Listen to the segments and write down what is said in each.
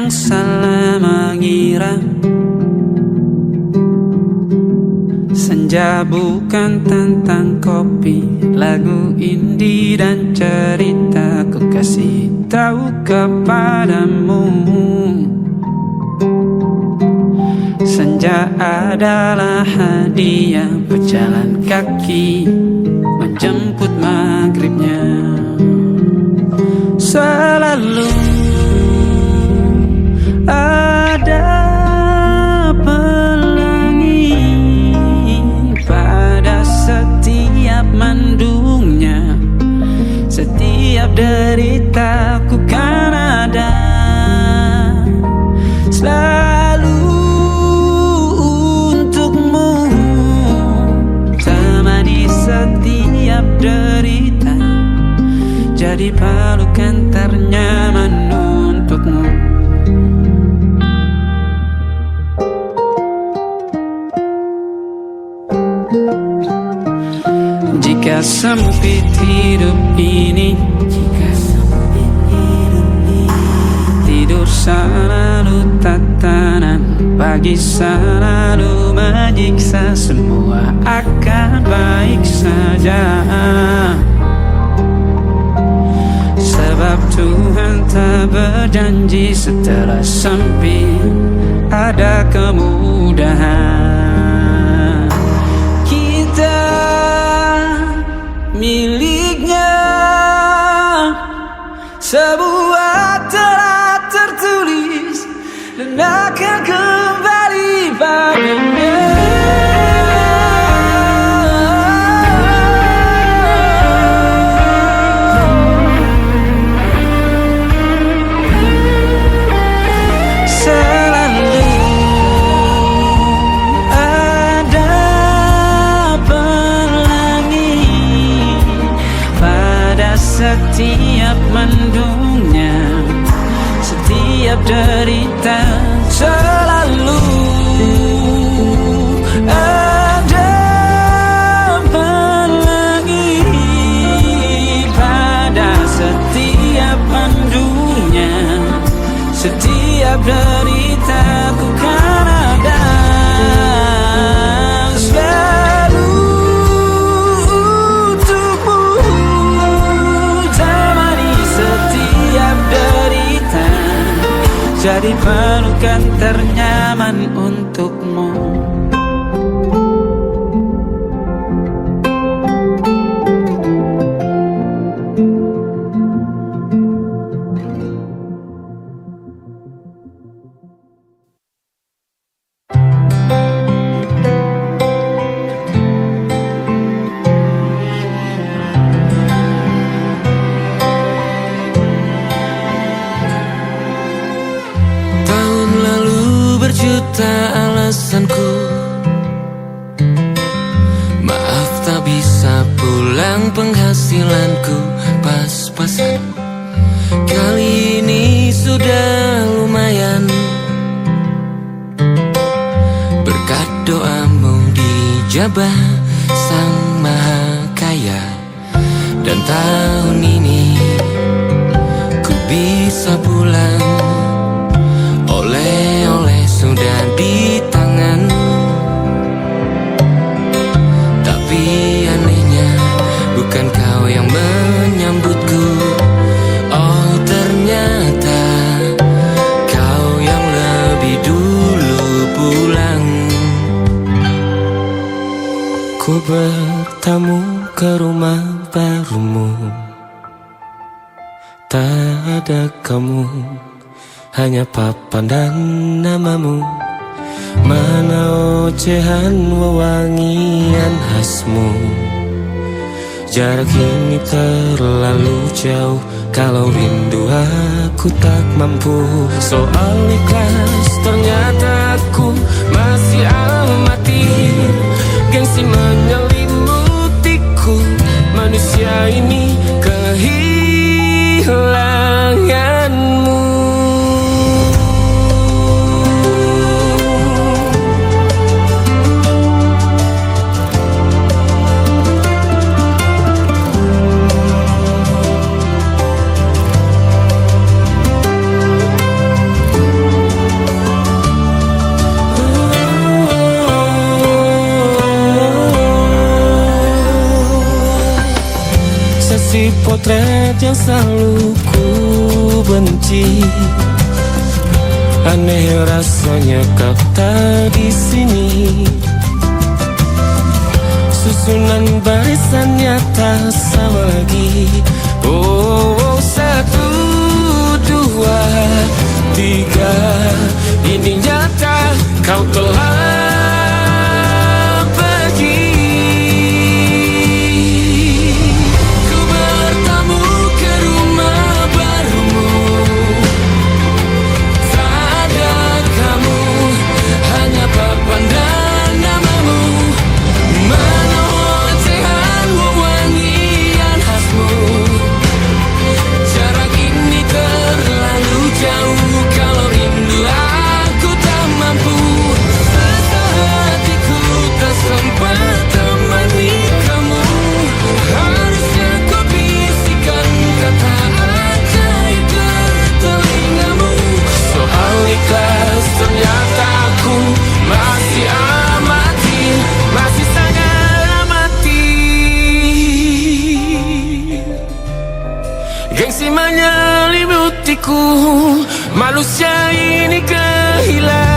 yang salah mengira senja bukan tentang kopi, lagu indie dan cerita ku kasih tahu kepadamu. Senja adalah hadiah berjalan kaki menjemput maghribnya. Selalu ada pelangi pada setiap mendungnya. Setiap deritaku kan ada selalu untukmu, temani setiap derita, jadi pelukan ternyaman untukmu. Jika sempit hidup ini, tidur selalu tatanan, pagi selalu menyiksa, semua akan baik saja. Sebab Tuhan tak berjanji setelah sempit ada kemudahan. Kita miliknya, sebuah telah tertulis dan akan kembali padanya. Setiap mendungnya, setiap derita, selalu ada pelangi pada setiap mendungnya. Setiap derita ku kan ada jadi pelukan ternyaman untukmu. Alasanku maaf tak bisa pulang, penghasilanku pas-pasan. Kali ini sudah lumayan, berkat doamu dijabah Sang Maha Kaya. Dan tahun ini ku bisa pulang, oleh-oleh sudah di tangan. Tapi anehnya bukan kau yang menyambutku. Oh ternyata kau yang lebih dulu pulang. Ku bertamu ke rumah barumu, tak ada kamu, hanya papan dan namamu. Mana ocehan wewangian khasmu. Jarak ini terlalu jauh, kalau rindu aku tak mampu. Soal ikhlas ternyata aku masih amati. Gengsi menyelimutiku, manusia ini kehilanganmu. potret yang selalu ku benci. Aneh rasanya kau tak di sini. Susunan barisannya tak sama lagi. Oh, 1, 2, 3. Ini nyata kau telah pergi. Ku bertamu ke rumah barumu. Tak ada kamu, hanya papan dan namamu. Mana ocehan wewangian khasmu. Jarak ini terlalu jauh. Kalau rindu aku tak mampu. Hatiku tak sempat temani kamu. Harusnya kau bisikan kata ajaib ke telingamu. Soal ikhlas ternyata aku masih amati, masih sangat amati. Gengsi menyelimutiku, manusia ini kehilanganmu.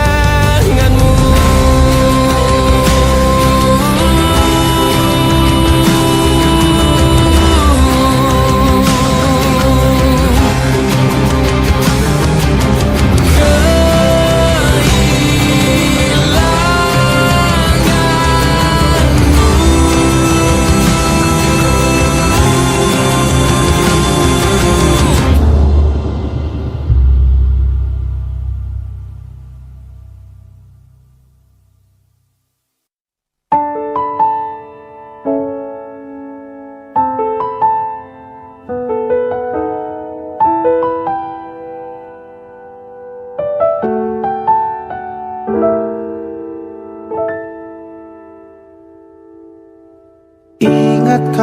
Ingatkah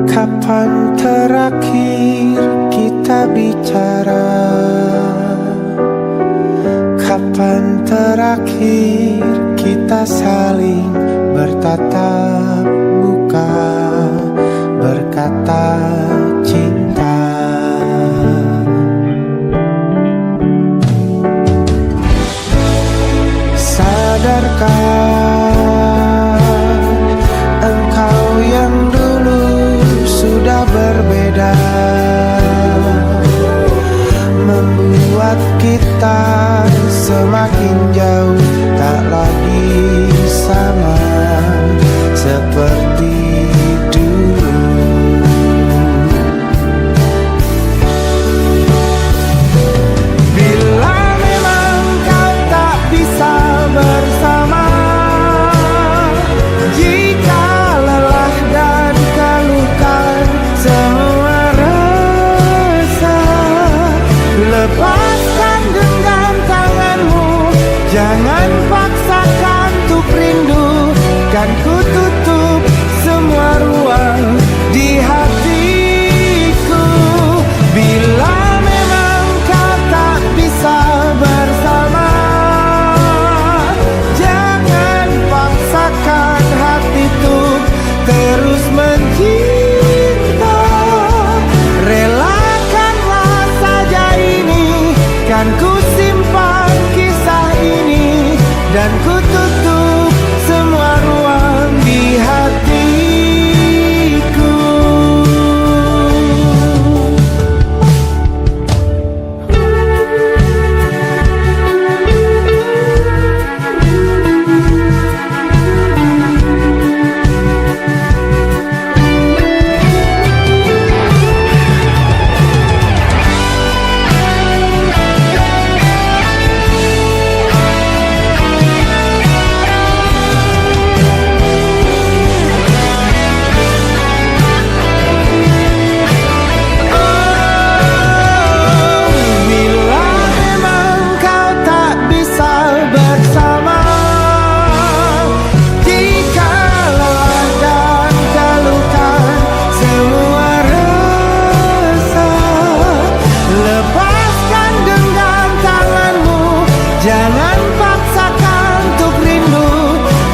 kapan terakhir kita bicara? Kapan terakhir kita saling bertatap muka, berkata cinta? Sadarkah berbeda, membuat kita semakin jauh, tak lagi sama seperti dulu. Bila memang kau tak bisa bersama, jika lelah dan keluhkan semua rasa, lepaskan genggam tanganmu. Jangan paksakan untuk rindu. Kan ku tutup semua ruang di hatiku. Bila memang kau tak bisa bersama, jangan paksakan hati tuh terus mencinta. Relakanlah saja ini, kan ku simpan kisah ini, dan ku tutup semua ruang di hatiku.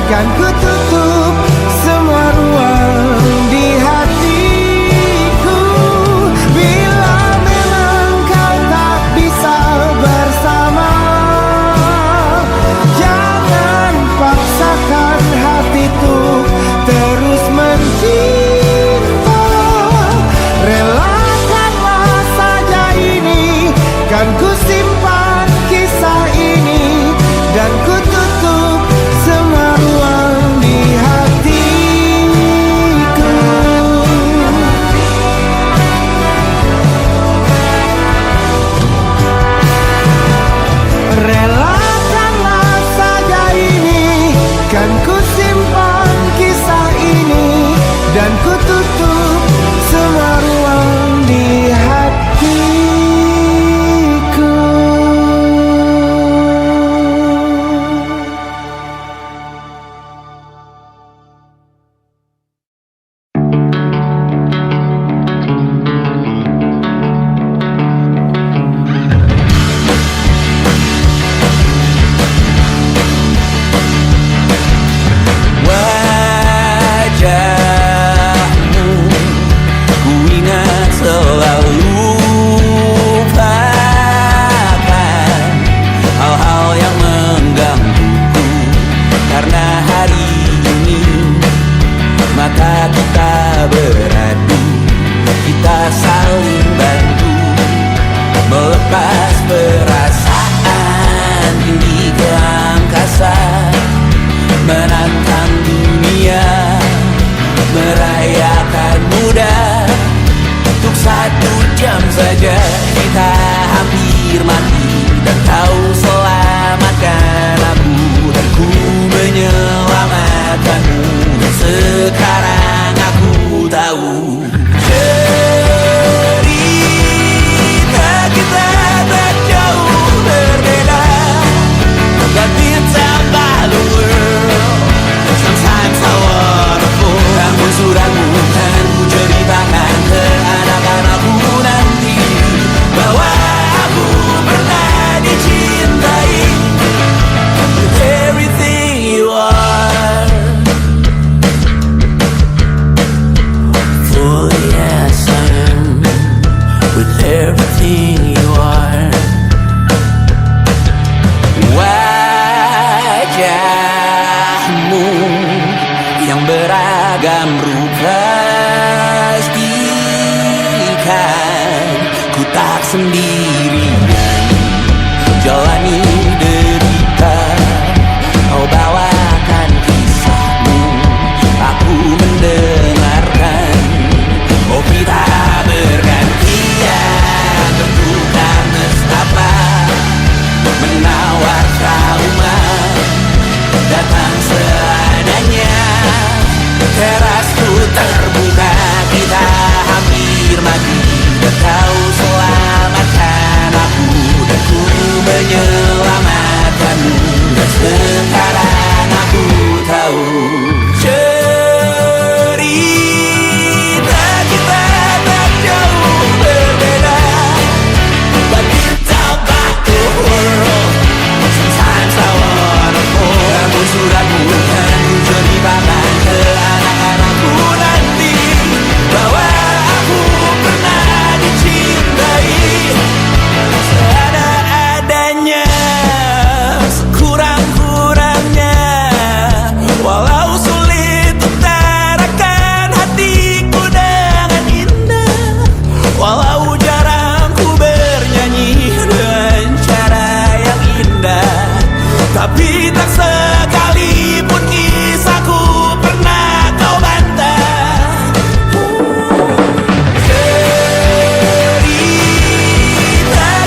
Kan ku tutup semua ruang di saja kita hampir mati, dan kau selamatkan aku, dan ku menyelamatkanmu. Dan sekarang aku tahu cerita kita tak jauh berbeda. But it's about the world. Sometimes I wanna fall. Namun suratmu kan ku ceritakan ke anak-anakku nanti, bahwa aku pernah dicintai with everything you are. For yes I am with everything you are. Wajahmu yang beragam rupa pastikan ku tak sendirian jalani derita. Kau bawakan kisahmu, aku mendengarkan. Oh kita bergantian bentukan nestapa, menawar trauma datang seadanya. Terasku terbuka, kita hampir mati, dan kau selamatkan aku, dan ku menyelamatkanmu. Dan sekarang aku tahu cerita kita tak jauh berbeda. But it's about the world. Sometimes I wanna fall. Namun suratmu kan ku ceritakan ke anak-anakku nanti, bahwa aku pernah dicintai seada-adanya, sekurang-kurangnya. Walau sulit utarakan hatiku dengan indah, walau jarang ku bernyanyi dengan cara yang indah, tapi tak sekalipun kisahku pernah kau bantah. Cerita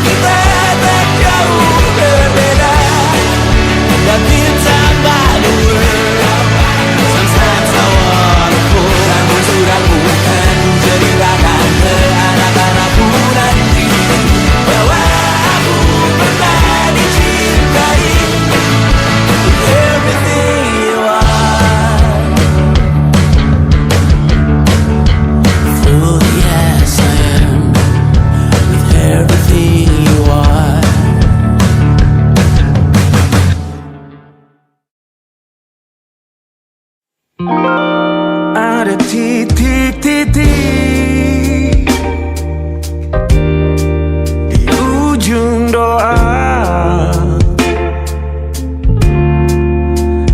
kita tak jauh berbeda, but it's about the world. Sometimes I wanna fall. Namun suratmu kan ku ceritakan ke anak-anakku nanti, bahwa aku pernah dicintai with everything you are. For yes I am with everything you are. Ada titik-titik di ujung doa,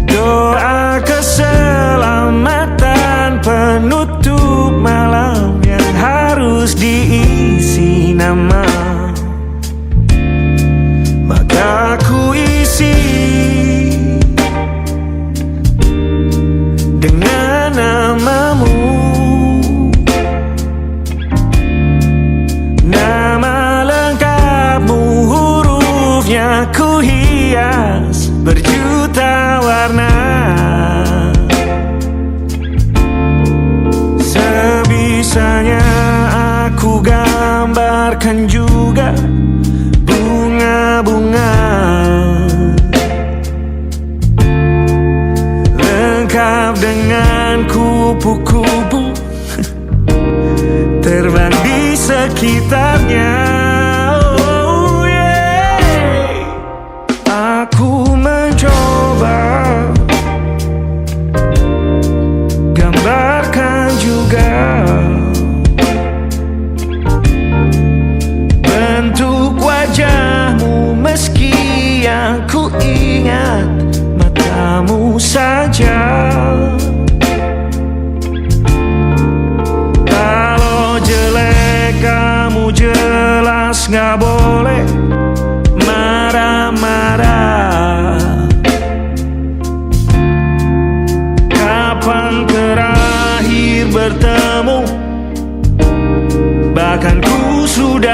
doa keselamatan penutup malam yang harus diisi nama. Maka ku isi dengan namamu, nama lengkapmu, hurufnya ku hias berjuta warna. Sebisanya aku gambarkan juga bunga-bunga, lengkap dengan kupu-kupu terbang di sekitarnya. Oh yeah. Aku mencoba gambarkan juga bentuk wajahmu, meski yang ku ingat matamu saja. Kalau jelek kamu jelas gak boleh marah-marah. Kapan terakhir bertemu, bahkan ku sudah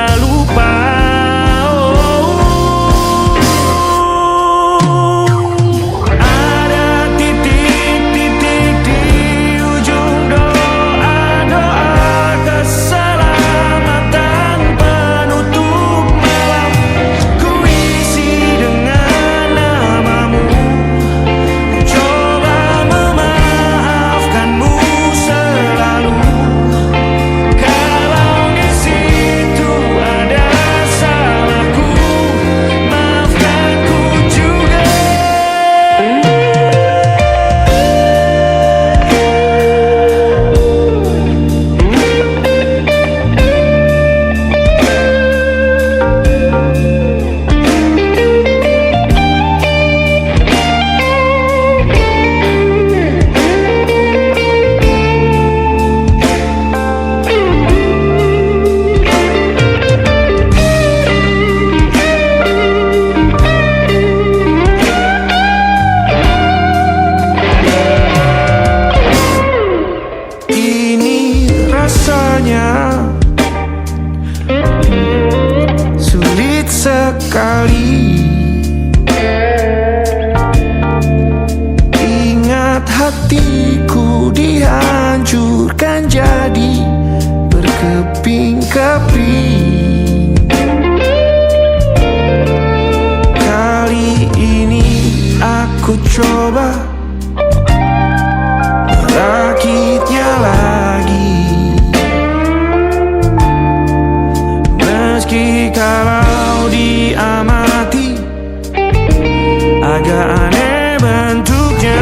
agak aneh bentuknya.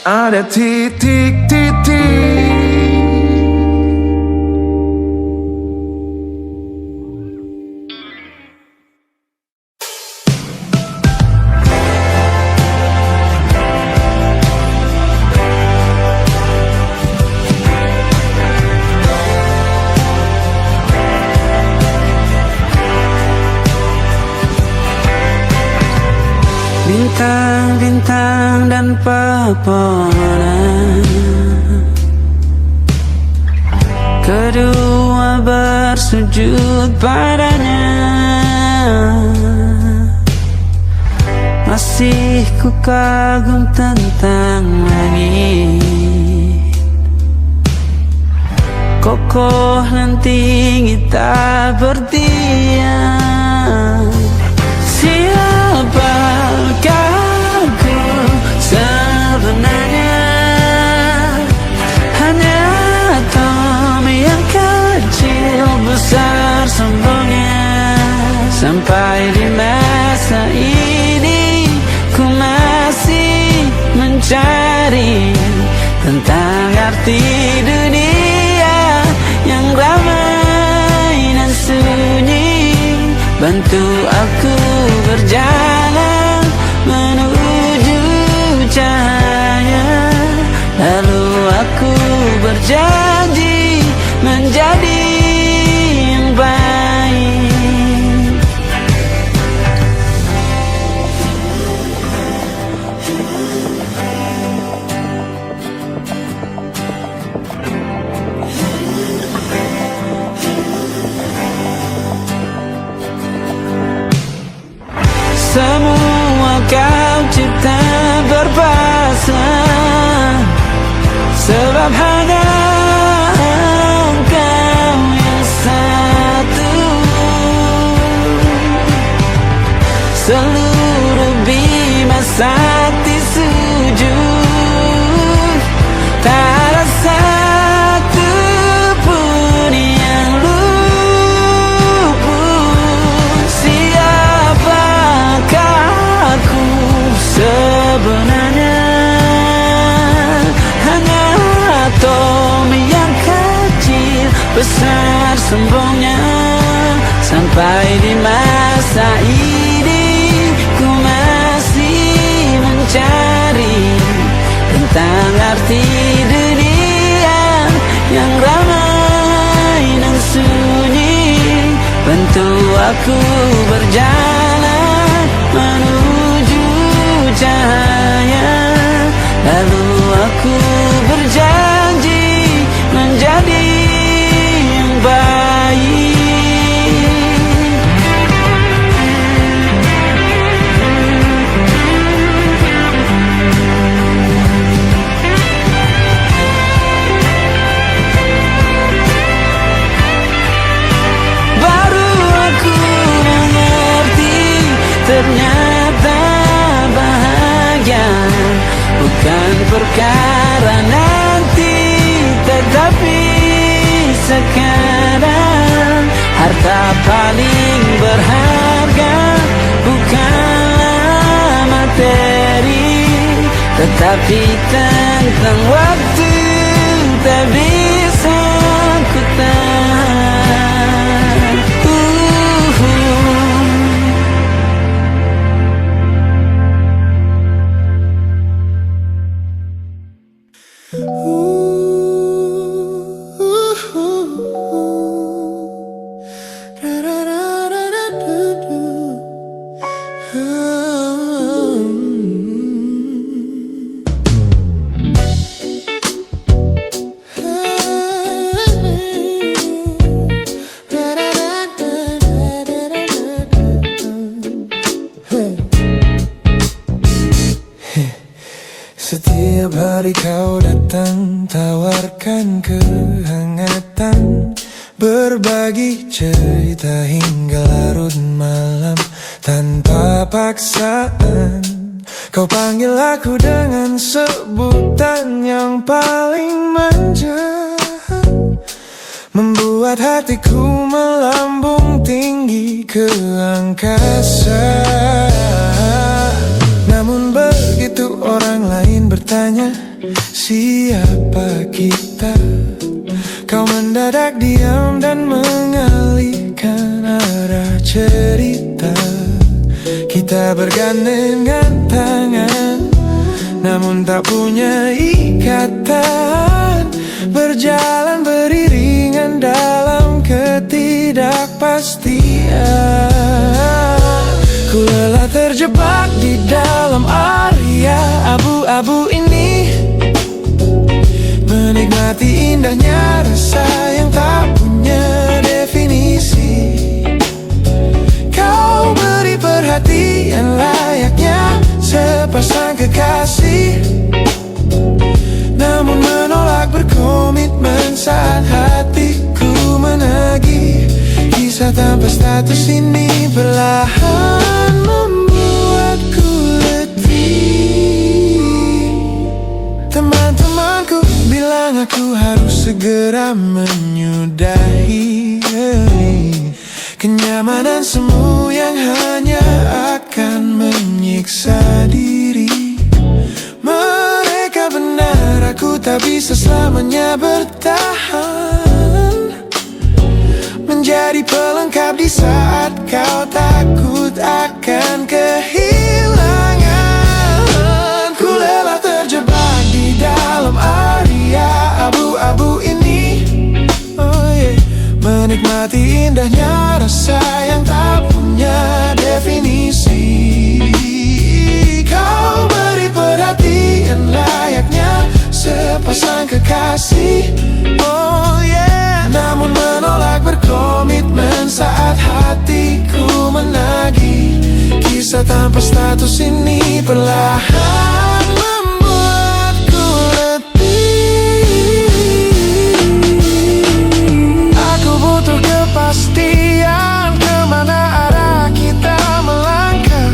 Ada titik-titik. Bintang-bintang dan pepohonan, kedua bersujud padanya. Masih ku kagum tentang langit, kokoh dan tinggi tak berdiam. Siapakah aku sebenarnya? Hanya atom yang kecil besar sombongnya. Sampai di masa ini ku masih mencari tentang arti dunia yang ramai dan sunyi. Bantu aku berjalan menuju cahaya, lalu aku berjanji menjadi yang baik. Semua kau cipta berpasang, sebab hanya engkau yang satu. Seluruh bima sakti sujud, tak ada satu pun yang luput. Siapakah aku sebenarnya? Hanya atom yang kecil besar sombongnya. Sampai di masa ini ku masih mencari tentang arti dunia yang ramai dan sunyi. Bantu aku berjalan menuju cahaya, lalu aku berjanji menjadi yang baik. Baru aku mengerti, ternyata bahagia bukan perkara nanti, tetapi sekarang. Harta paling berharga bukanlah materi, Tapi tentang waktu tak bisa ku tahan. Setiap hari kau datang, tawarkan kehangatan, berbagi cerita hingga larut malam tanpa paksaan. Kau panggil aku dengan sebutan yang paling manja, membuat hatiku melambung tinggi ke angkasa. Namun begitu orang lain bertanya, siapa kita? Kau mendadak diam dan mengalihkan arah cerita. Kita bergandengan tangan, namun tak punya ikatan, berjalan beriringan dalam ketidakpastian. Ku lelah terjebak di dalam area abu-abu ini, menikmati indahnya rasa yang tak punya definisi. Kau beri perhatian layaknya sepasang kekasih, namun menolak berkomitmen saat hatiku menagih. Kisah tanpa status ini perlahan membuatku letih. Teman-temanku bilang aku harus segera menyudahi kenyamanan semu yang hanya akan menyiksa diri. Mereka benar, aku tak bisa selamanya bertahan, menjadi pelengkap di saat kau takut akan kehilangan. Ku lelah terjebak di dalam area abu-abu ini, menikmati indahnya rasa yang tak punya definisi. Kau beri perhatian layaknya sepasang kekasih, namun menolak berkomitmen saat hatiku menagih. Kisah tanpa status ini perlahan membuatku letih. Aku butuh kepastian kemana arah kita melangkah,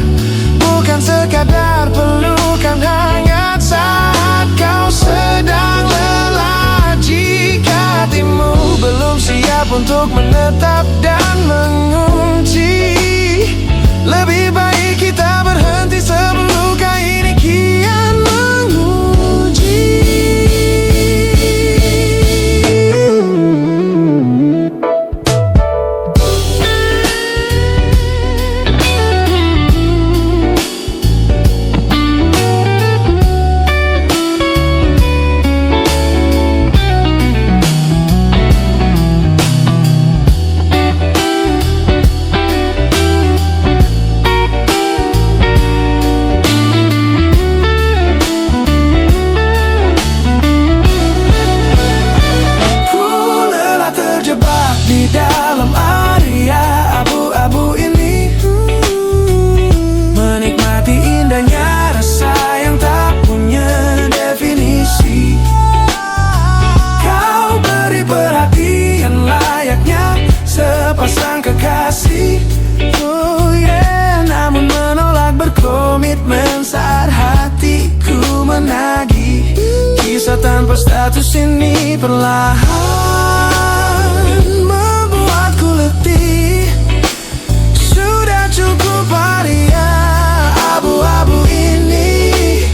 bukan sekadar pelukan hangat saat kau sedang lelah. Jika hatimu belum siap untuk menetap dan mengunci, lebih baik kita berhenti sebelum luka ini kian menguji. Sepasang kekasih, namun menolak berkomitmen saat hatiku menagih. Kisah tanpa status ini perlahan membuatku letih. Sudah cukup area abu-abu ini,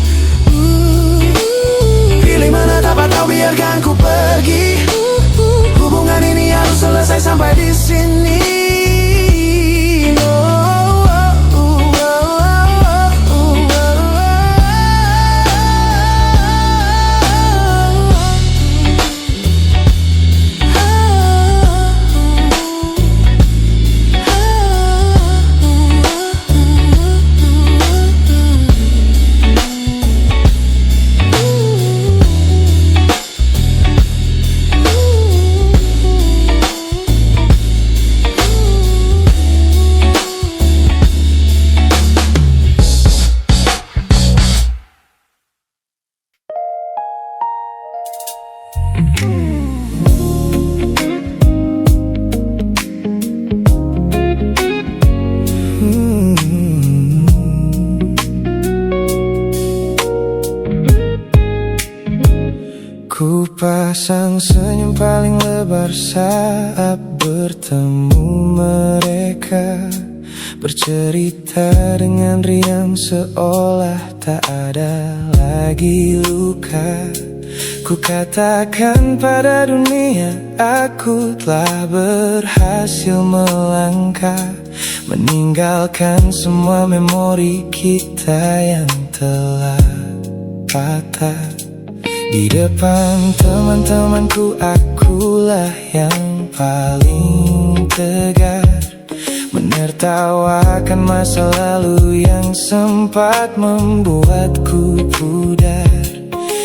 Ku pasang senyum paling lebar saat bertemu mereka, bercerita dengan riang seolah tak ada lagi luka. Ku katakan pada dunia aku telah berhasil melangkah, meninggalkan semua memori kita yang telah patah. Di depan teman-temanku akulah yang paling tegar, menertawakan masa lalu yang sempat membuatku pudar.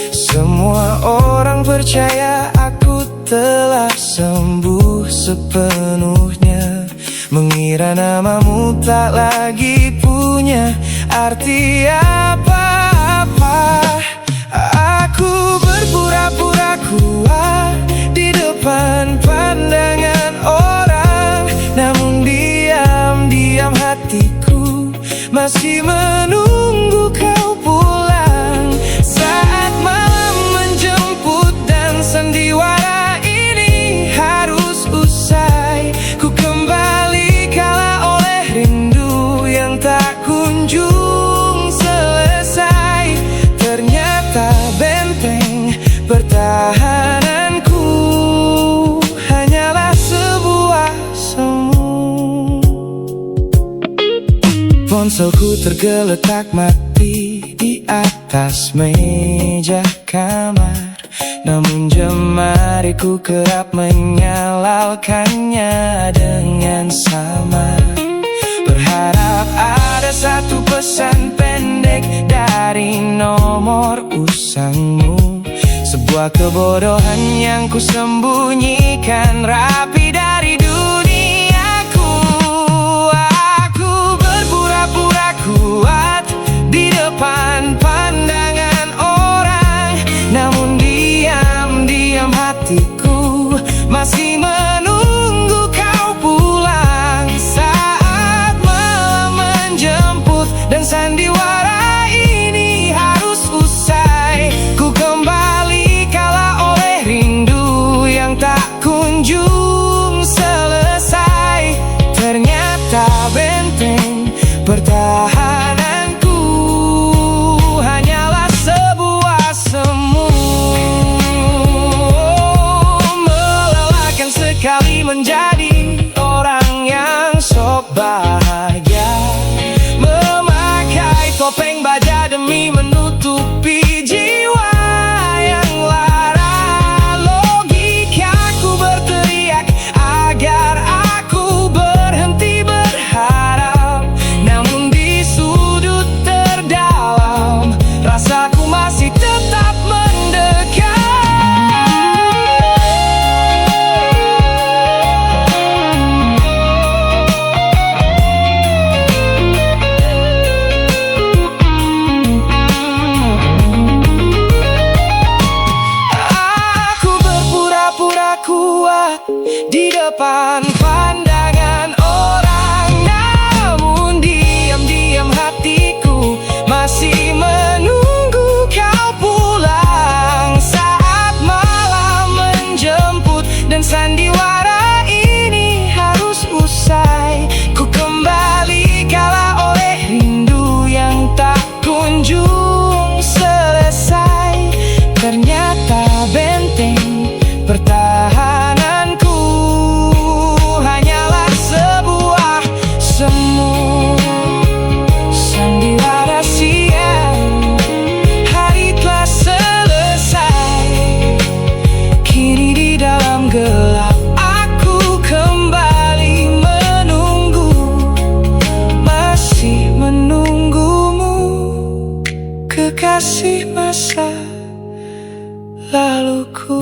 Semua orang percaya aku telah sembuh sepenuhnya, mengira namamu tak lagi punya arti apa-apa. Aku berpura-pura kuat di depan pandangan orang, namun diam-diam hatiku masih menunggu kau pulang. Saat malam menjemput dan sandiwara ini harus usai, ku kembali kalah oleh rindu yang tak kunjung selesai. Ternyata benteng pertahananku hanyalah sebuah semu. Ponselku tergeletak mati di atas meja kamar, namun jemariku kerap menyalakannya dengan samar. Berharap ada satu pesan pendek dari nomor usangmu, sebuah kebodohan yang ku sembunyikan rapi dari duniaku. Aku berpura-pura kuat di depan pandangan orang, namun diam-diam hatiku masih menunggu kau pulang. Saat malam menjemput dan sandiwara ini harus usai, ku kembali kalah oleh rindu yang tak kunjung selesai. Ternyata benteng pertahananku hanyalah sebuah semu. Melelahkan sekali menjadi orang yang sok bahagia, memakai topeng baja demi menutupi jiwa yang lara. Logikaku berteriak agar aku berhenti berharap, namun di sudut terdalam rasaku masih tetap mendekat. Aku berpura-pura kuat di depan pandangan orang, namun diam-diam hatiku masih menunggu kau pulang. Saat malam menjemput dan sandiwara ini harus usai, ku kembali kalah oleh rindu yang tak kunjung selesai. Ternyata benteng pertahananku hanyalah sebuah semu. Sandiwara siang, hari telah selesai. Kini di dalam gelap aku kembali menunggu, masih menunggumu, kekasih masa laluku.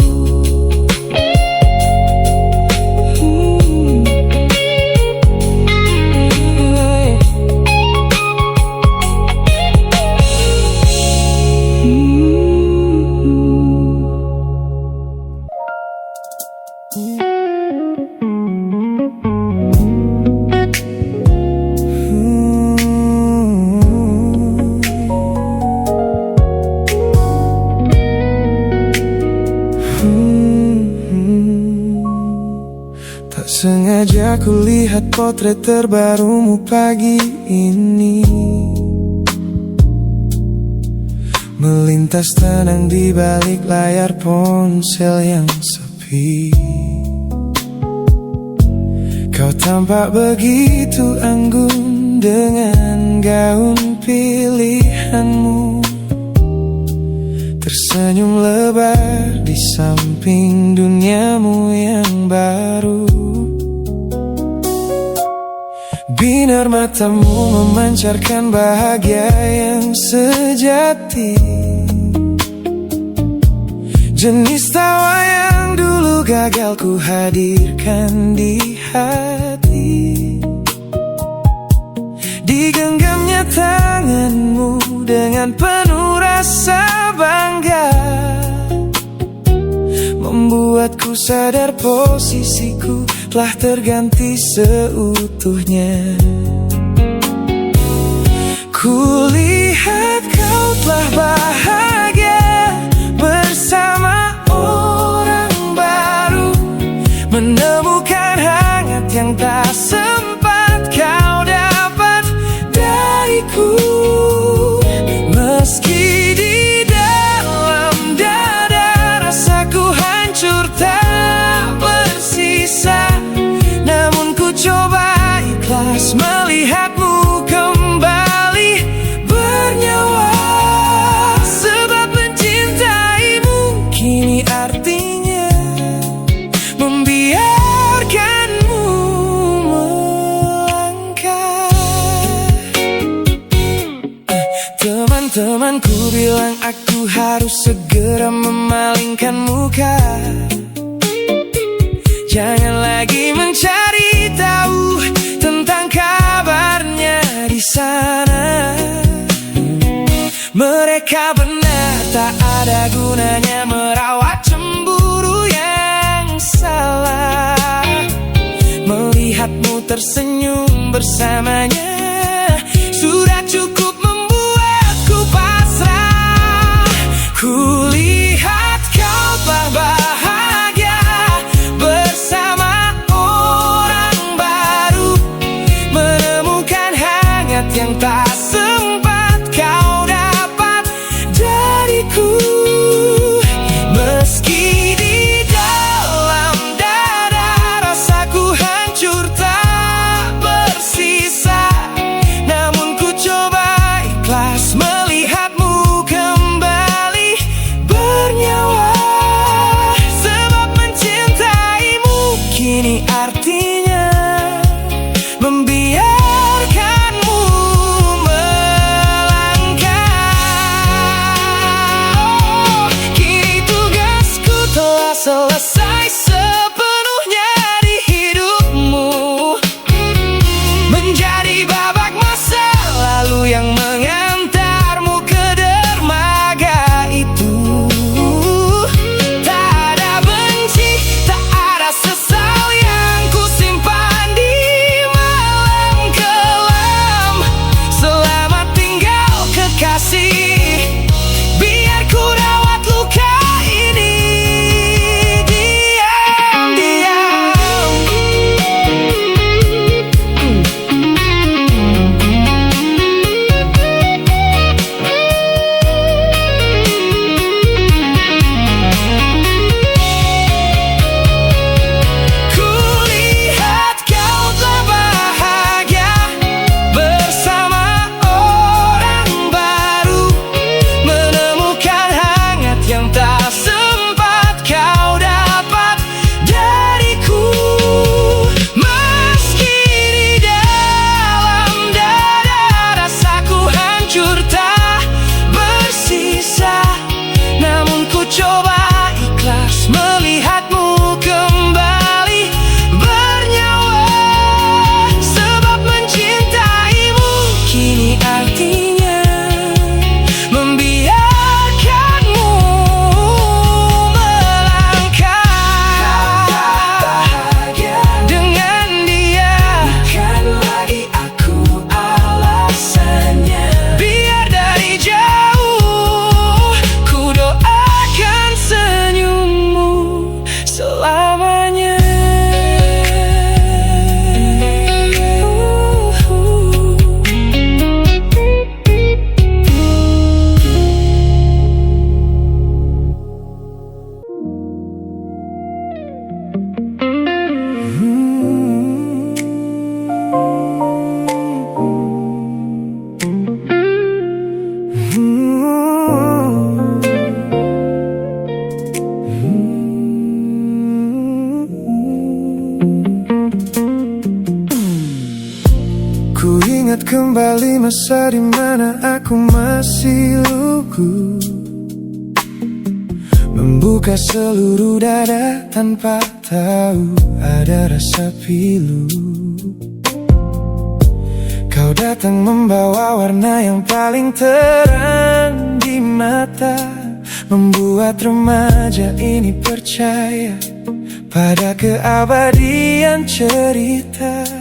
sengaja ku lihat potret terbarumu pagi ini, melintas tenang di balik layar ponsel yang sepi. Kau tampak begitu anggun dengan gaun pilihanmu, tersenyum lebar di samping duniamu yang baru. Binar matamu memancarkan bahagia yang sejati, jenis tawa yang dulu gagal ku hadirkan di hati. Digenggamnya tanganmu dengan penuh rasa bangga, membuatku sadar posisiku telah terganti seutuhnya. Kulihat kau telah bahagia bersama orang baru, menemukan hangat yang tak sempat kau dapat dariku. Meski di dalam dada rasaku hancur tak bersisa, namun ku coba ikhlas melihatmu kembali bernyawa. Sebab mencintaimu kini artinya membiarkanmu melangkah. Teman-temanku bilang aku harus segera memalingkan muka, jangan lagi mencari tahu tentang kabarnya di sana. Mereka benar, tak ada gunanya merawat cemburu yang salah. Melihatmu tersenyum bersamanya sudah cukup membuatku pasrah. Kulihat kau telah bahagia bersama orang baru, menemukan hangat yang tak sempat kau dapat dariku. Meski di dalam dada rasaku hancur tak bersisa, namun ku coba ikhlas melihatmu kembali bernyawa. Sebab mencintaimu kini artinya membiarkanmu melangkah. Kini tugasku telah selesai sepenuhnya di hidupmu, menjadi babak masa lalu yang mengantarmu ke dermaga itu. Tak ada benci, tak ada sesal yang ku simpan di malam kelam. Selamat tinggal kekasih, biar ku rawat luka ini diam-diam. Kulihat kau telah bahagia bersama orang baru, menemukan hangat yang tak sempat kau dapat dariku. Meski di dalam dada rasaku hancur tak bersisa, namun ku coba ikhlas melihatmu kembali bernyawa. Sebab mencintaimu kini artinya membiarkanmu melangkah. Dengan dia bukan lagi aku alasannya, biar dari jauh ku doakan kembali masa dimana aku masih lugu, membuka seluruh dada tanpa tahu ada rasa pilu. Kau datang membawa warna yang paling terang di mata, membuat remaja ini percaya pada keabadian cerita.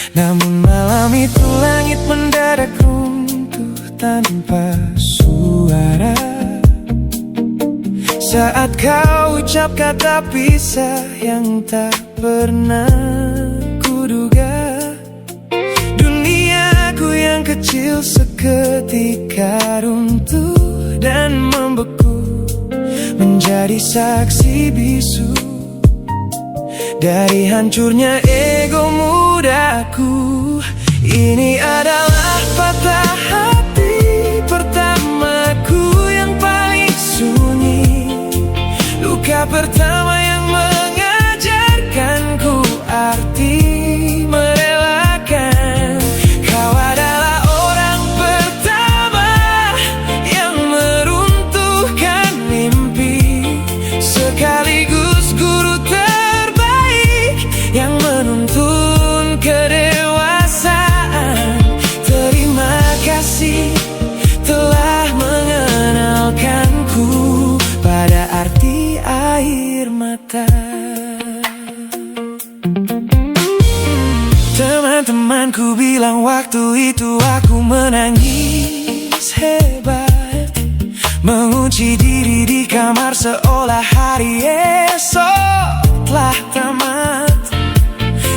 Namun malam itu langit mendadak runtuh tanpa suara saat kau ucap kata pisah yang tak pernah kuduga. Duniaku yang kecil seketika runtuh dan membeku, menjadi saksi bisu dari hancurnya ego mudaku. Ini adalah patah hati pertamaku yang paling sunyi, luka pertama yang mengajarkanku arti merelakan. Kau adalah orang pertama yang meruntuhkan mimpi, sekaligus guru terbaik yang menuntun kedewasaan. Terima kasih telah mengenalkanku pada arti air mata. Teman-temanku bilang waktu itu aku menangis hebat, mengunci diri di kamar seolah hari esok telah tamat.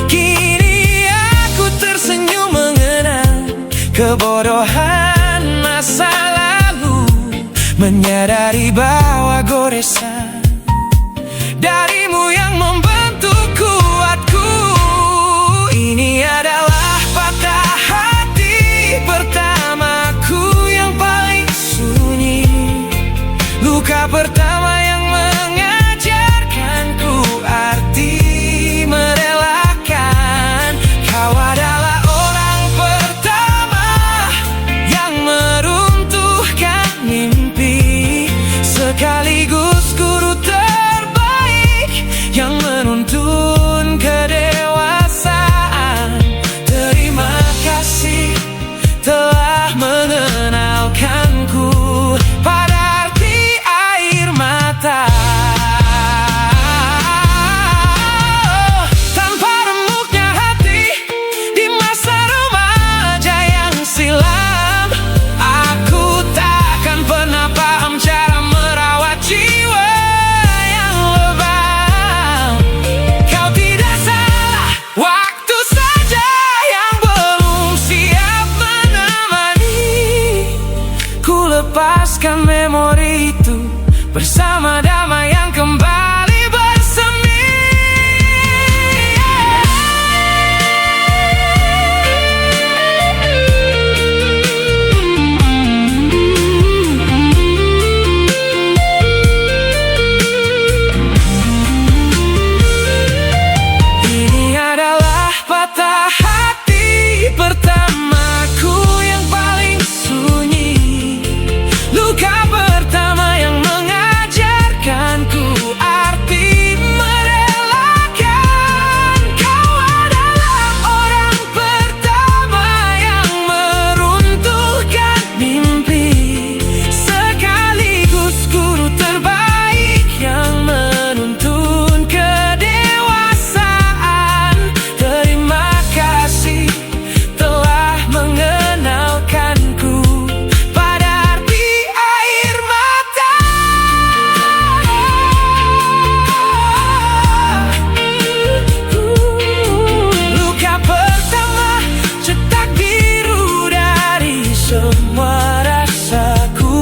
Kini aku tersenyum mengenang kebodohan masa lalu, menyadari bahwa goresan darimu yang membentuk kuatku. Ini adalah patah hati pertamaku yang paling sunyi, luka pertama yang mengajarkanku arti merelakan. Kau adalah orang pertama yang meruntuhkan mimpi, sekaligus guru terbaik yang menuntun kedewasaan. Terima kasih telah mengenalkanku pada arti air mata. Tanpa remuknya hati di masa remaja yang silam, aku takkan pernah paham cara merawat jiwa yang lebam. Kau tidak salah, waktu saja yang belum siap menemani. Ku lepaskan memori itu bersama damai yang kembali bersemi. Ini adalah patah hati pertamaku yang paling sunyi, luka pertama yang mengajarkanku arti merelakan. Kau adalah orang pertama yang meruntuhkan mimpi, sekaligus guru terbaik yang menuntun kedewasaan. Terima kasih telah mengenalkanku pada arti air mata. Luka pertama cetak biru dari semua rasaku.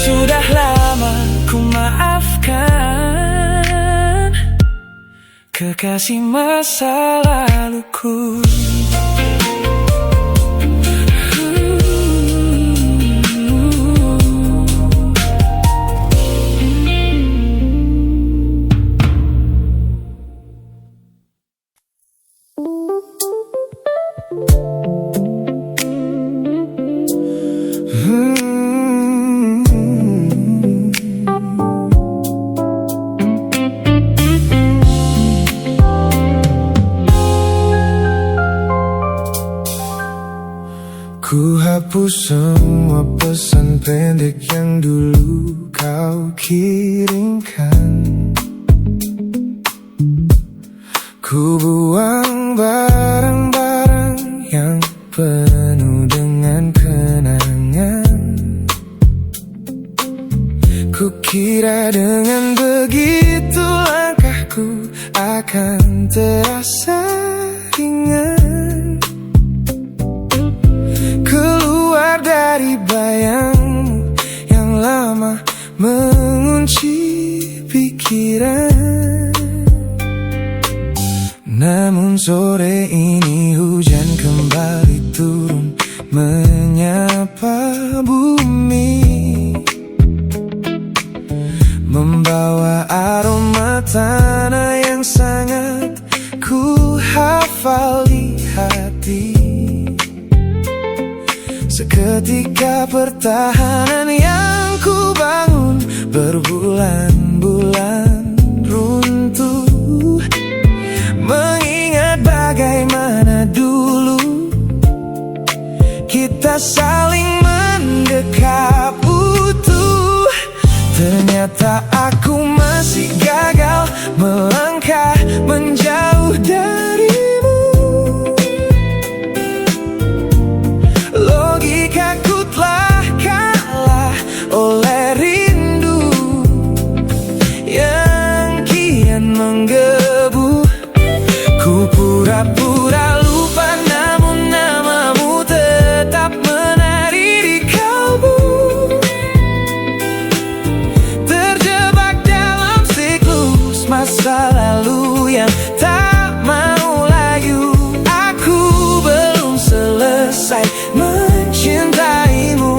Sudah lama ku maafkan kekasih masa laluku. hapus semua pesan pendek yang dulu kau kirimkan. Ku buang barang-barang yang penuh dengan kenangan. Ku kira dengan begitu langkahku akan terasa ringan. Keluar dari bayangmu yang lama mengunci pikiran. Namun sore ini hujan kembali turun menyapa bumi, membawa aroma tanah yang sangat ku hafal di hati. Seketika pertahanan yang ku bangun berbulan-bulan runtuh. Mengingat bagaimana dulu kita saling mendekap utuh. Ternyata aku masih gagal melangkah menjauh darimu. Logikaku telah kalah oleh rindu yang kian menggebu. Ku pura-pura lupa namun namamu tetap menari di kalbu. Terjebak dalam siklus masa lalu yang tak mau layu. Aku belum selesai mencintaimu,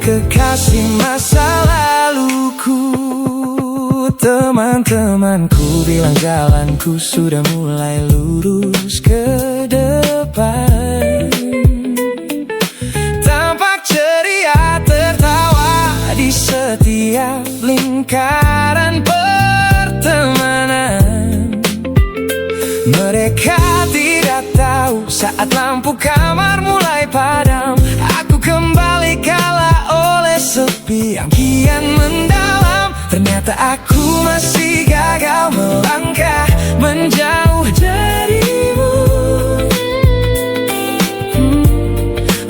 kekasih masa laluku. Teman-temanku bilang jalanku sudah mulai lurus ke depan. Tampak ceria tertawa di setiap lingkaran pertemanan. Mereka tidak tahu saat lampu kamar mulai padam, aku kembali kalah oleh sepi yang kian mendalam. Ternyata aku masih gagal melangkah menjauh darimu.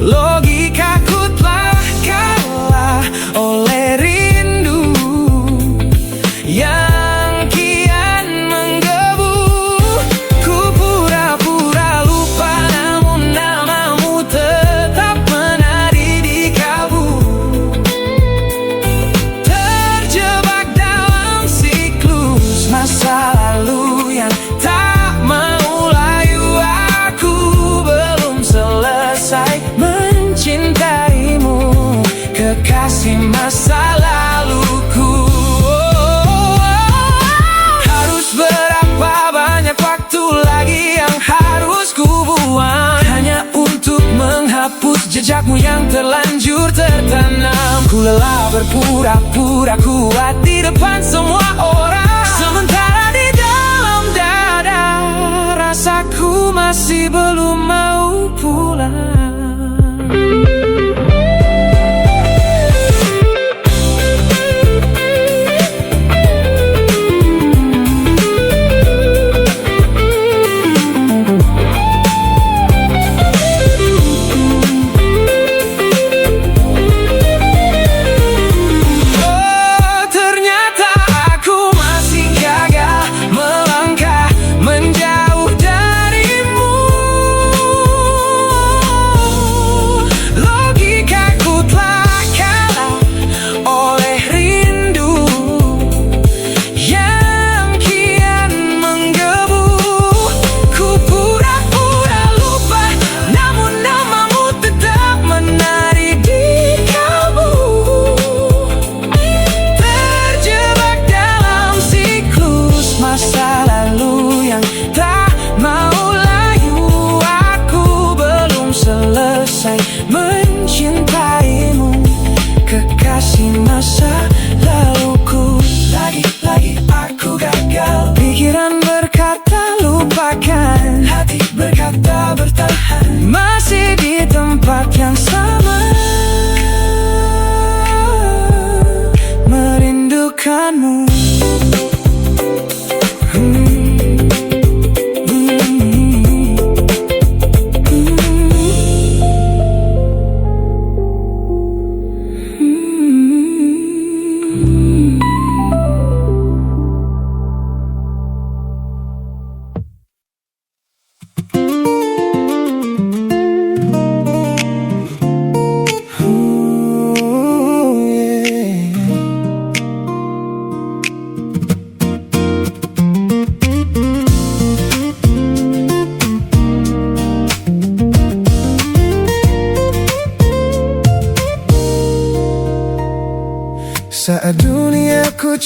Logikaku telah kalah oleh rindu yang kian menggebu. Ku pura-pura lupa namun namamu tetap menari di kalbu. Terjebak dalam siklus masa lalu yang tak mau layu. Aku belum selesai mencintaimu, kekasih masa laluku. Harus berapa banyak waktu lagi yang harus ku buang hanya untuk menghapus jejakmu yang terlanjur tertanam. Ku lelah berpura-pura kuat di depan semua orang, sementara di dalam dada rasaku masih belum mau pulang. Oh, ternyata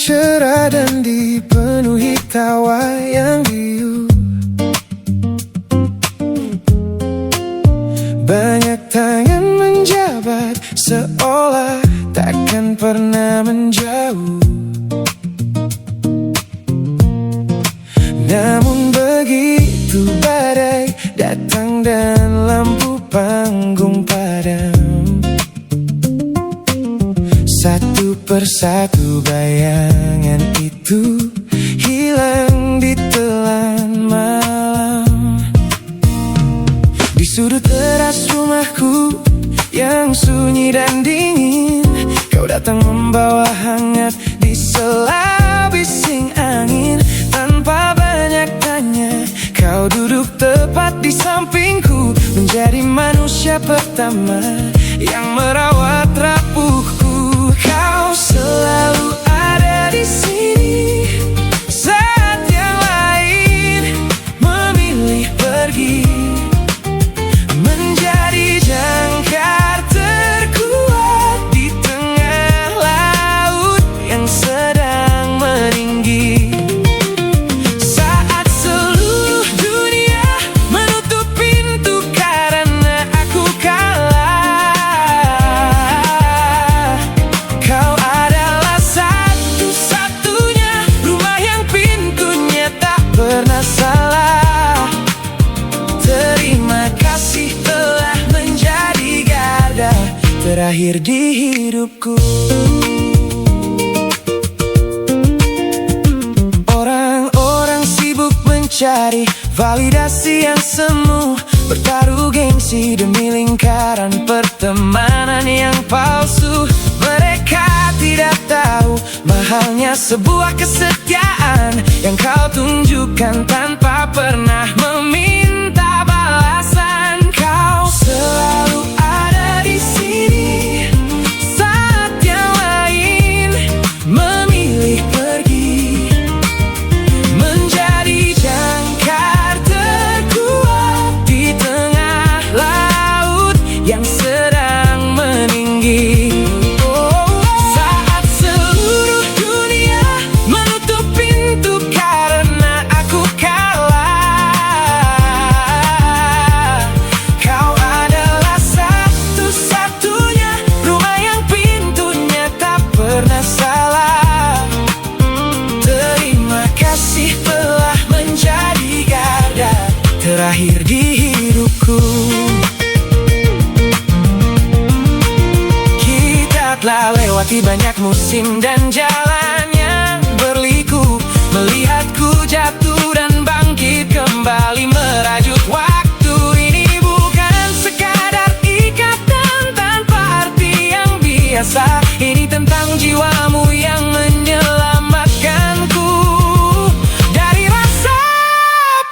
cerah dan dipenuhi tawa yang riuh. Banyak tangan menjabat seolah takkan pernah menjauh. Namun begitu badai datang dan lampu panggung padam, satu persatu bayangan itu hilang di telan malam. Di sudut teras rumahku yang sunyi dan dingin, kau datang membawa hangat di sela bising angin. Tanpa banyak tanya, kau duduk tepat di sampingku, menjadi manusia pertama yang merawat rapuhku. Kau selalu ada di sini saat yang lain memilih pergi, menjadi jangkar terkuat di tengah laut yang sedang meninggi. Saat seluruh dunia menutup pintu karena aku kalah, kau adalah satu-satunya rumah yang pintunya tak pernah salah. Terima kasih telah menjadi garda terakhir di hidupku. Orang-orang sibuk mencari validasi yang semu, bertaruh gengsi demi lingkaran pertemanan yang palsu. Mereka tidak tahu mahalnya sebuah kesetiaan yang kau tunjukkan tanpa pernah meminta balasan. Kau selalu ada di sini saat yang lain memilih pergi, menjadi jangkar terkuat di tengah laut yang sedang meninggi. Saat seluruh dunia menutup pintu karena aku kalah, kau adalah satu-satunya rumah yang pintunya tak pernah salah. Terima kasih telah menjadi garda terakhir di hidupku. Kita telah lewati banyak musim dan jalan yang berliku, melihatku jatuh dan bangkit kembali merajut waktu. Ini bukan sekadar ikatan tanpa arti yang biasa, ini tentang jiwamu yang menyelamatkanku dari rasa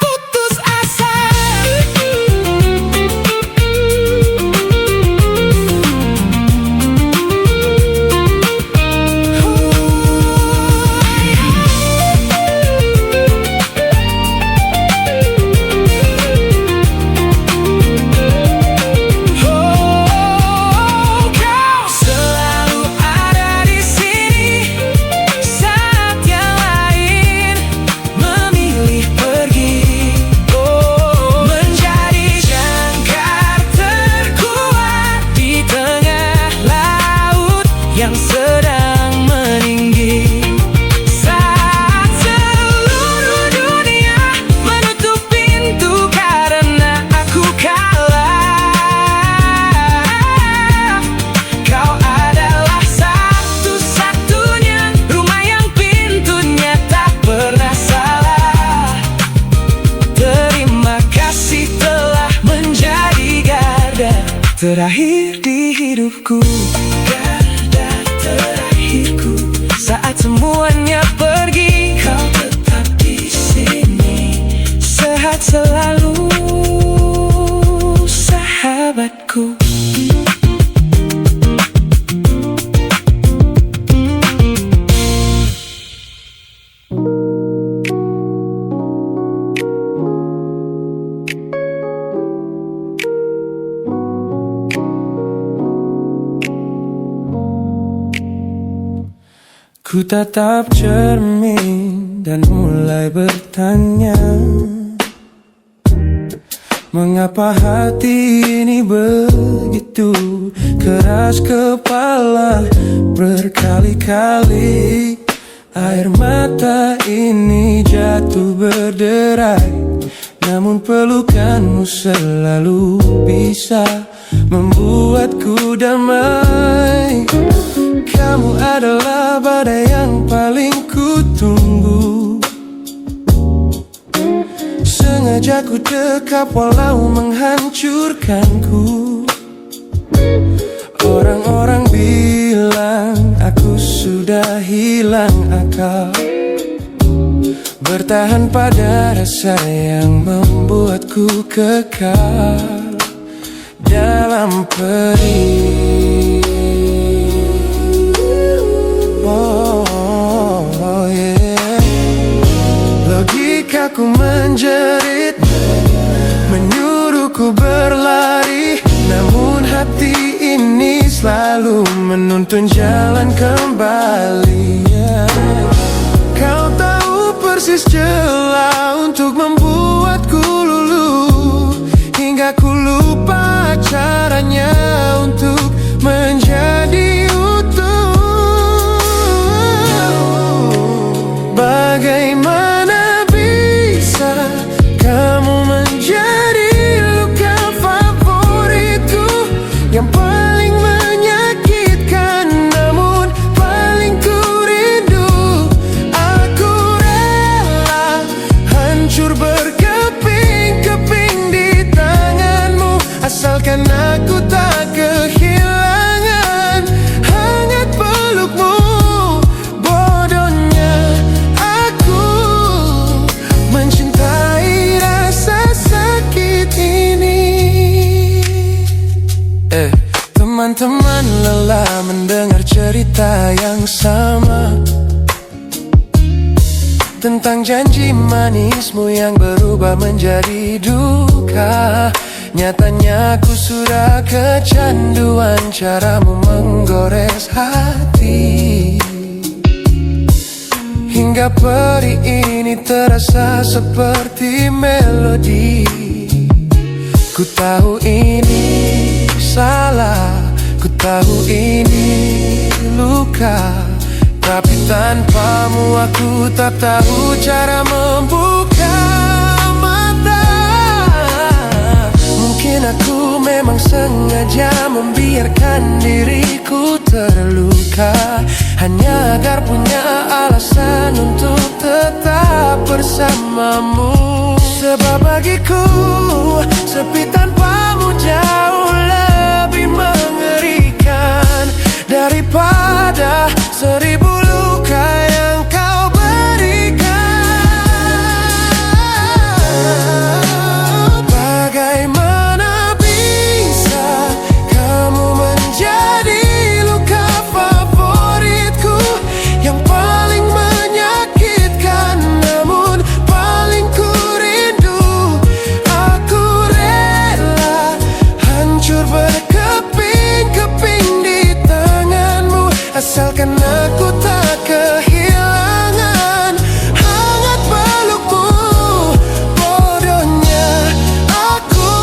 putus asa. Kau selalu ada di sini saat yang lain memilih pergi, menjadi jangkar terkuat di tengah laut yang sedang meninggi. Saat seluruh dunia menutup pintu karena aku kalah, kau adalah satu-satunya rumah yang pintunya tak pernah salah. Terima kasih telah menjadi garda terakhir di hidupku, garda terakhirku. Saat semuanya pergi, kau tetap di sini, sehat selalu sahabatku. Ku tatap cermin dan mulai bertanya, mengapa hati ini begitu keras kepala? Berkali-kali air mata ini jatuh berderai, namun pelukanmu selalu bisa membuatku damai. Kamu adalah badai yang paling ku tunggu, sengaja ku dekap walau menghancurkanku. Orang-orang bilang aku sudah hilang akal, bertahan pada rasa yang membuatku kekal dalam perih. Oh, yeah. Logikaku menjerit, menyuruhku berlari, namun hati ini selalu menuntun jalan kembali. Kau tahu persis celah untuk membuatku luluh, hingga ku lupa caranya untuk menjadi utuh. Bagaimana bisa kamu menjadi luka favoritku, yang paling menyakitkan namun paling ku rindu. Aku rela hancur berkeping-keping di tanganmu, asalkan aku tak kehilangan hangat pelukmu. Bodohnya aku mencintai rasa sakit ini. Teman-teman lelah mendengar cerita yang sama, tentang janji manismu yang berubah menjadi duka. Nyatanya aku sudah kecanduan caramu menggores hati, hingga perih ini terasa seperti melodi. Ku tahu ini salah, ku tahu ini luka, tapi tanpamu aku tak tahu cara membuka mata. Mungkin aku memang sengaja membiarkan diriku terluka, hanya agar punya alasan untuk tetap bersamamu. Sebab bagiku sepi tanpamu jauh lebih mengerikan daripada 1000 luka yang kau berikan. Bagaimana bisa kamu menjadi luka favoritku, yang paling menyakitkan namun paling ku rindu. Aku rela hancur berkeping-keping di tanganmu, asalkan aku tak kehilangan hangat pelukmu. Bodohnya aku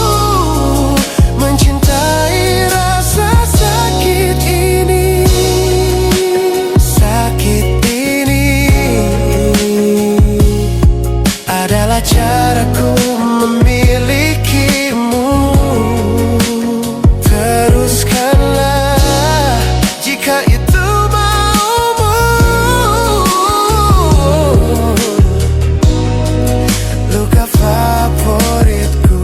mencintai rasa sakit ini. Sakit ini adalah caraku memilikimu. Teruskanlah jika itu maumu. Luka favoritku.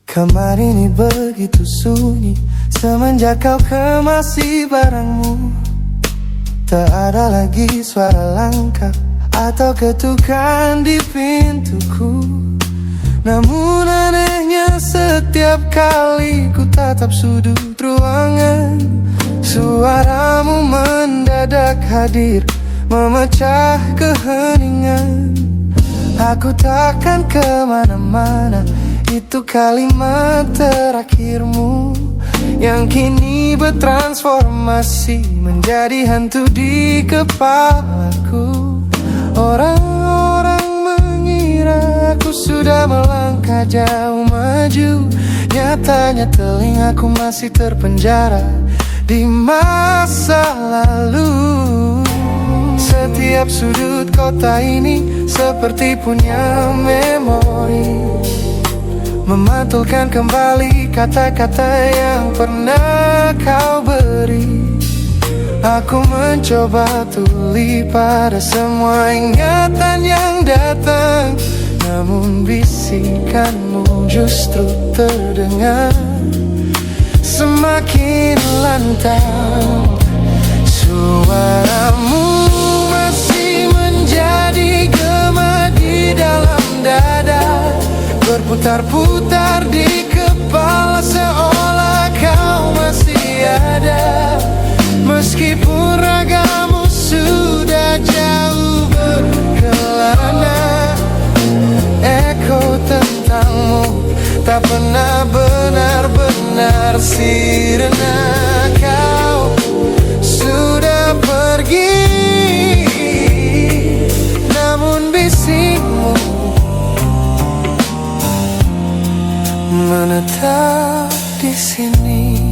Kamar ini begitu sunyi semenjak kau kemasi barangmu. Tak ada lagi suara langkah atau ketukan di pintuku. Namun anehnya setiap kali ku tatap sudut ruangan, suaramu mendadak hadir, memecah keheningan. Aku takkan kemana-mana, itu kalimat terakhirmu yang kini bertransformasi menjadi hantu di kepalaku. Orang-orang mengira aku sudah melangkah jauh maju, nyatanya telingaku masih terpenjara di masa lalu. Setiap sudut kota ini seperti punya memori, memantulkan kembali kata-kata yang pernah kau beri. Aku mencoba tuli pada semua ingatan yang datang, namun bisikanmu justru terdengar semakin lantang. Suaramu masih menjadi gema di dalam dada, berputar-putar di kepala seolah kau masih ada. Meskipun ragamu sudah jauh berkelana, eko tentangmu tak pernah benar-benar sirna. Kau sudah pergi, namun bisikmu menetap di sini.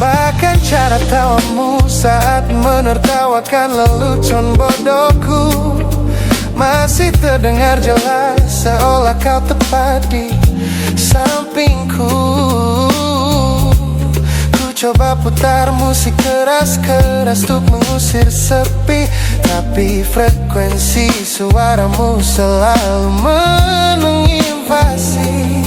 Bahkan cara tawamu saat menertawakan lelucon bodohku masih terdengar jelas, seolah kau tepat di sampingku. Ku coba putar musik keras-keras untuk mengusir sepi, tapi frekuensi suaramu selalu menginvasi.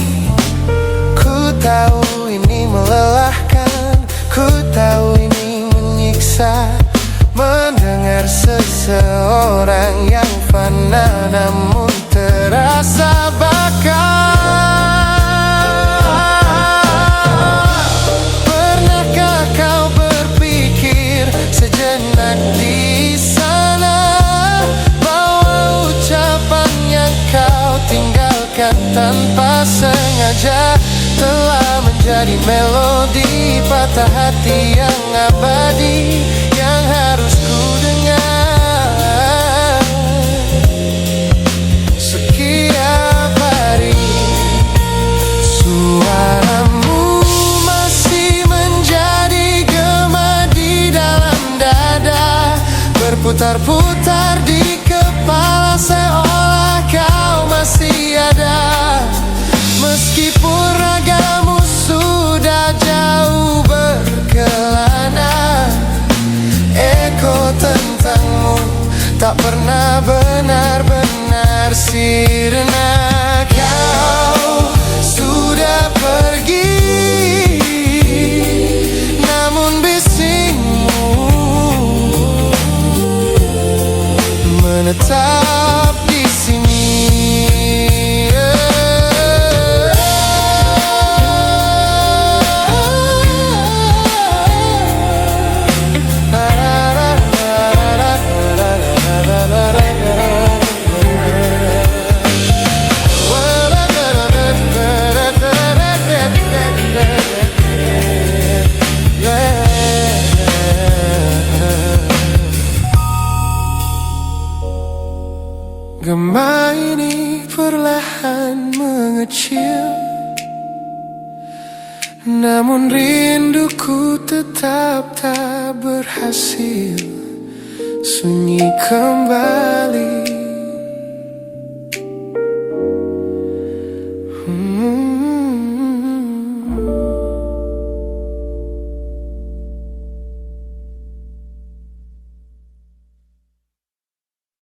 Ku tahu ini melelahkan, ku tahu ini menyiksa, mendengar seseorang yang fana namun terasa bakal. Pernahkah kau berpikir sejenak di sana bahwa ucapan yang kau tinggalkan tanpa sengaja telah menjadi melodi patah hati yang abadi, yang harus ku dengar setiap hari. Suaramu masih menjadi gema di dalam dada, berputar-putar di kepala seolah kau masih ada. Meskipun ragamu sudah jauh berkelana, eko tentangmu tak pernah benar-benar sirna. Kau sudah pergi, namun bisikmu menetap di sini. Gema ini perlahan mengecil, namun rinduku tetap tak berhasil sunyi kembali.